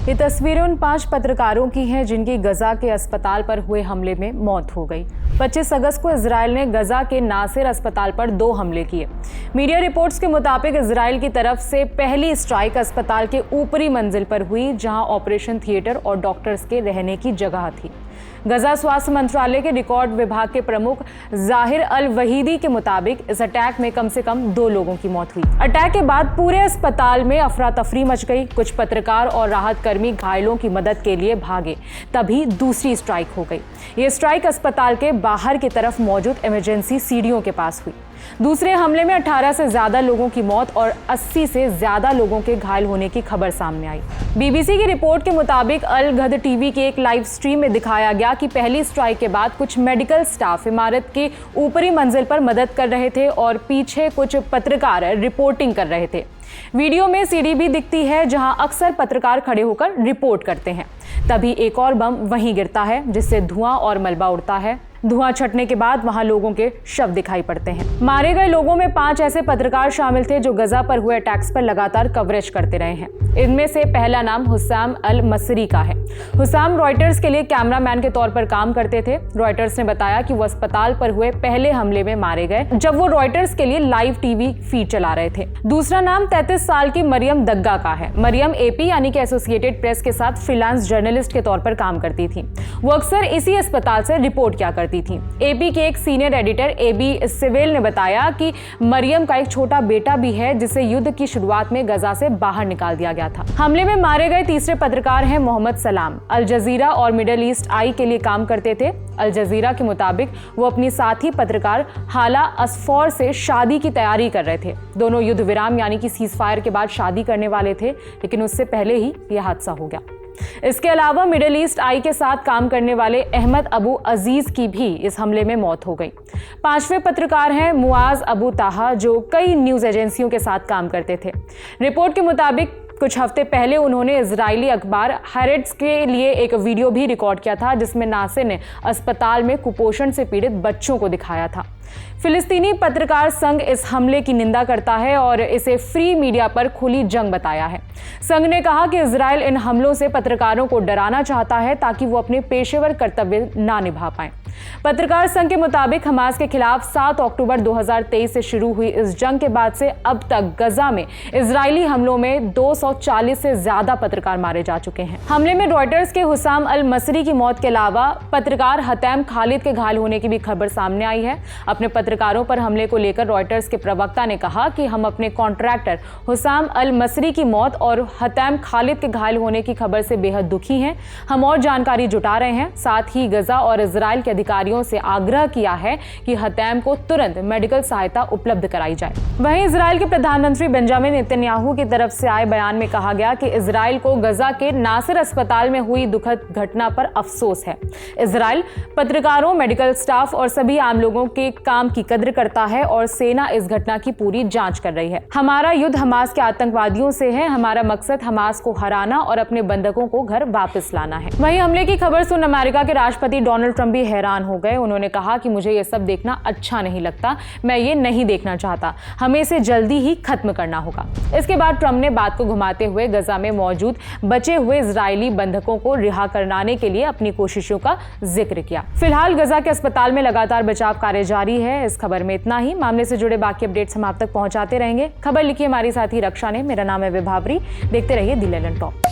ये तस्वीरें उन 5 पत्रकारों की हैं जिनकी गजा के अस्पताल पर हुए हमले में मौत हो गई। 25 अगस्त को इजराइल ने गजा के नासिर अस्पताल पर 2 हमले किए। मीडिया रिपोर्ट्स के मुताबिक इजराइल की तरफ से पहली स्ट्राइक अस्पताल के ऊपरी मंजिल पर हुई, जहां ऑपरेशन थिएटर और डॉक्टर्स के रहने की जगह थी। गजा स्वास्थ्य मंत्रालय के रिकॉर्ड विभाग के प्रमुख जाहिर अल वहीदी के मुताबिक इस अटैक में कम से कम 2 लोगों की मौत हुई। अटैक के बाद पूरे अस्पताल में अफरा तफरी मच गई। कुछ पत्रकार और राहत कर्मी घायलों की मदद के लिए भागे, तभी दूसरी स्ट्राइक हो गई। ये स्ट्राइक अस्पताल के बाहर की तरफ मौजूद इमरजेंसी सीढ़ियों के पास हुई। दूसरे हमले में 18 से ज्यादा लोगों की मौत और 80 से ज्यादा लोगों के घायल होने की खबर सामने आई। बीबीसी की रिपोर्ट के मुताबिक अल गद टीवी के एक लाइव स्ट्रीम में दिखाया गया कि पहली स्ट्राइक के बाद कुछ मेडिकल स्टाफ इमारत के ऊपरी मंजिल पर मदद कर रहे थे और पीछे कुछ पत्रकार रिपोर्टिंग कर रहे थे। वीडियो में सीढ़ी भी दिखती है जहां अक्सर पत्रकार खड़े होकर रिपोर्ट करते हैं। तभी एक और बम वहीं गिरता है, जिससे धुआं और मलबा उड़ता है। धुआं छटने के बाद वहां लोगों के शव दिखाई पड़ते हैं। मारे गए लोगों में 5 ऐसे पत्रकार शामिल थे जो गजा पर हुए अटैक्स पर लगातार कवरेज करते रहे हैं। इनमें से पहला नाम हुसाम अल मसरी का है। हुसाम रॉयटर्स के लिए कैमरामैन के तौर पर काम करते थे। रॉयटर्स ने बताया कि वो अस्पताल पर हुए पहले हमले में मारे गए जब वो रॉयटर्स के लिए लाइव टीवी फीड चला रहे थे। दूसरा नाम 33 साल की मरियम दग्गा का है। मरियम एपी यानी कि एसोसिएटेड प्रेस के साथ फ्रीलांस जर्नलिस्ट के तौर पर काम करती थी। वो अक्सर इसी अस्पताल से रिपोर्ट किया करती थी। एपी के एक सीनियर एडिटर एबी सिवेल ने बताया कि मरियम का एक छोटा बेटा भी है, जिसे युद्ध की शुरुआत में गजा से बाहर निकाल दिया गया था। हमले में मारे गए तीसरे पत्रकार हैं मोहम्मद सलाम। अल जजीरा और मिडल ईस्ट आई के लिए काम करते थे। अल जजीरा के मुताबिक वो अपनी साथी पत्रकार हाला असफौर से शादी की तैयारी कर रहे थे। दोनों युद्ध विराम यानी कि सीज फायर के बाद शादी करने वाले थे, लेकिन उससे पहले ही यह हादसा हो गया। इसके अलावा मिडिल ईस्ट आई के साथ काम करने वाले अहमद अबू अजीज की भी इस हमले में मौत हो गई। 5वें पत्रकार हैं मुआज अबू ताहा, जो कई न्यूज एजेंसियों के साथ काम करते थे। रिपोर्ट के मुताबिक कुछ हफ्ते पहले उन्होंने इजरायली अखबार हैरेट्स के लिए एक वीडियो भी रिकॉर्ड किया था, जिसमें नासिर ने अस्पताल में कुपोषण से पीड़ित बच्चों को दिखाया था। फिलिस्तीनी पत्रकार संघ इस हमले की निंदा करता है और इसे फ्री मीडिया पर खुली जंग बताया है। संघ ने कहा कि इजराइल इन हमलों से पत्रकारों को डराना चाहता है ताकि वो अपने पेशेवर कर्तव्य ना निभा पाएं। पत्रकार संघ के मुताबिक हमास के खिलाफ 7 अक्टूबर 2023 से शुरू हुई इस जंग के बाद से अब तक गजा में इजरायली हमलों में 240 से ज्यादा पत्रकार मारे जा चुके हैं। हमले में रॉयटर्स के हुसाम अल मसरी की मौत के अलावा पत्रकार हतैम खालिद के घायल होने की भी खबर सामने आई है। अपने पत्रकारों पर हमले को लेकर रॉयटर्स के प्रवक्ता ने कहा कि हम अपने कॉन्ट्रैक्टर हुसाम अल मसरी की मौत और हतैम खालिद के घायल होने की खबर से बेहद दुखी हैं। हम और जानकारी जुटा रहे हैं। साथ ही गजा और इजराइल के अधिकारियों से आग्रह किया है कि हतैम को तुरंत मेडिकल सहायता उपलब्ध कराई जाए। वहीं इजराइल के प्रधानमंत्री बेंजामिन नेतन्याहू की तरफ से आए बयान में कहा गया कि इजराइल को गजा के नासिर अस्पताल में हुई दुखद घटना पर अफसोस है। इजराइल पत्रकारों, मेडिकल स्टाफ और सभी आम लोगों के काम की कद्र करता है और सेना इस घटना की पूरी जांच कर रही है। हमारा युद्ध हमास के आतंकवादियों से है। हमारा मकसद हमास को हराना और अपने बंधकों को घर वापस लाना है। वहीं हमले की खबर सुन अमेरिका के राष्ट्रपति डोनाल्ड ट्रंप भी हैरान हो गए। उन्होंने कहा कि मुझे ये सब देखना अच्छा नहीं लगता, मैं ये नहीं देखना चाहता, हमें इसे जल्दी ही खत्म करना होगा। इसके बाद ट्रंप ने बात को घुमाते हुए गजा में मौजूद बचे हुए इजरायली बंधकों को रिहा कराने के लिए अपनी कोशिशों का जिक्र किया। फिलहाल गजा के अस्पताल में लगातार बचाव कार्य जारी है। इस खबर में इतना ही। मामले से जुड़े बाकी अपडेट्स हम आप तक पहुंचाते रहेंगे। खबर लिखी हमारी साथी रक्षा ने। मेरा नाम है विभावरी। देखते रहिए दी लेलन टॉप।